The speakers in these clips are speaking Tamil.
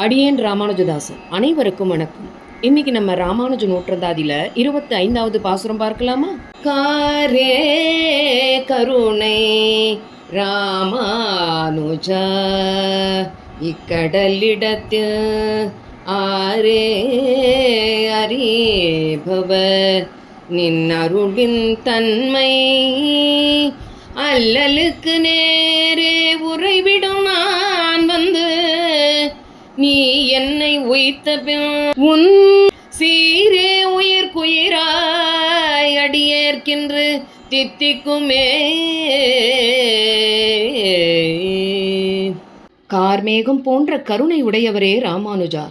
அடியேன் ராமானுஜதாசன். அனைவருக்கும் வணக்கம். இன்னைக்கு நம்ம ராமானுஜ நூற்றந்தாதியில 25வது பாசுரம் பார்க்கலாமா? காரே கருணை ராமானுஜா இக்கடலிடத்து ஆரே அறிபவ நின் அருளின் தன்மை அல்லலுக்கு நேரே உறைவிடும் நான் வந்து நீ என்னை உயிர்த்த பின் உன் சீரே உயிர்க்குயிராய் அடியேற்கின்று தித்திக்குமே. கார்மேகம் போன்ற கருணை உடையவரே ராமானுஜா,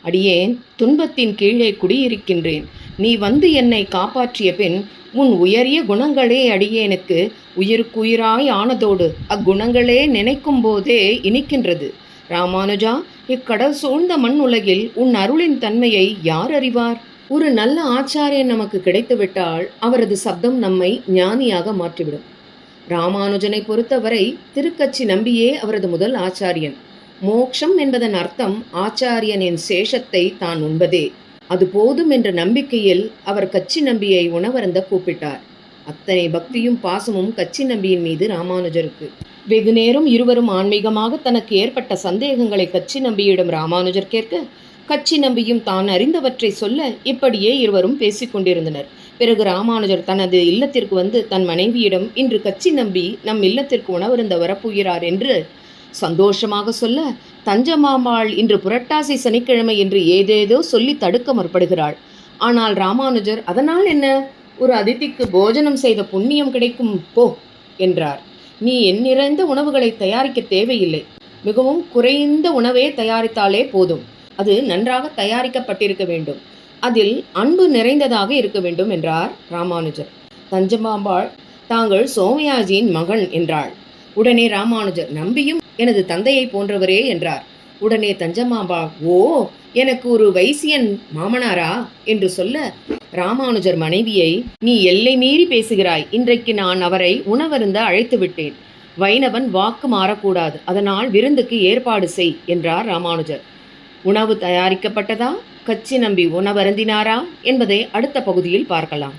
அடியேன் துன்பத்தின் கீழே குடியிருக்கின்றேன். நீ வந்து என்னை காப்பாற்றிய பின் உன் உயரிய குணங்களே அடியேனுக்கு உயிருக்குயிராய் ஆனதோடு அக்குணங்களே நினைக்கும் போதே இனிக்கின்றது. ராமானுஜா, இக்கடல் சூழ்ந்த மண் உலகில் உன் அருளின் தன்மையை யார் அறிவார்? ஒரு நல்ல ஆச்சாரியன் நமக்கு கிடைத்துவிட்டால் அவரது சப்தம் நம்மை ஞானியாக மாற்றிவிடும். ராமானுஜனை பொறுத்தவரை திருக்கச்சி நம்பியே அவரது முதல் ஆச்சாரியன். மோக்ஷம் என்பதன் அர்த்தம் ஆச்சாரியனின் சேஷத்தை தான் உண்பதே. அது போதும் என்ற நம்பிக்கையில் அவர் கச்சி நம்பியை உணவருந்த கூப்பிட்டார். அத்தனை பக்தியும் பாசமும் கச்சி நம்பியின் மீது ராமானுஜருக்கு. வெகு நேரம் இருவரும் ஆன்மீகமாக தனக்கு ஏற்பட்ட சந்தேகங்களை கச்சி நம்பியிடம் ராமானுஜர் கேட்க, கச்சி நம்பியும் தான் அறிந்தவற்றை சொல்ல இப்படியே இருவரும் பேசிக்கொண்டிருந்தனர். பிறகு ராமானுஜர் தனது இல்லத்திற்கு வந்து தன் மனைவியிடம், இன்று கச்சி நம்பி நம் இல்லத்திற்கு உணவருந்த வரப்போகிறார் என்று சந்தோஷமாக சொல்ல, தஞ்சமாம்பாள் இன்று புரட்டாசி சனிக்கிழமை என்று ஏதேதோ சொல்லி தடுக்க முற்படுகிறாள். ஆனால் ராமானுஜர், அதனால் என்ன, ஒரு அதிதிக்கு போஜனம் செய்த புண்ணியம் கிடைக்கும் போ என்றார். நீ எண்ணிறைந்த உணவுகளை தயாரிக்க தேவையில்லை. மிகவும் குறைந்த உணவே தயாரித்தாலே போதும். அது நன்றாக தயாரிக்கப்பட்டிருக்க வேண்டும். அதில் அன்பு நிறைந்ததாக இருக்க வேண்டும் என்றார் ராமானுஜர். தஞ்சமாம்பாள், தாங்கள் சோமயாஜியின் மகன் என்றாள். உடனே ராமானுஜர், நம்பியும் எனது தந்தையை போன்றவரே என்றார். உடனே தஞ்சமாம்பாள், ஓ, எனக்கு ஒரு வைசியன் மாமனாரா என்று சொல்ல, ராமானுஜர் மனைவியை, நீ எல்லை மீறி பேசுகிறாய். இன்றைக்கு நான் அவரை உணவருந்த அழைத்து விட்டேன். வைணவன் வாக்கு மாறக்கூடாது. அதனால் விருந்துக்கு ஏற்பாடு செய் என்றார் ராமானுஜர். உணவு தயாரிக்கப்பட்டதா, கச்சி நம்பி உணவருந்தினாரா என்பதை அடுத்த பகுதியில் பார்க்கலாம்.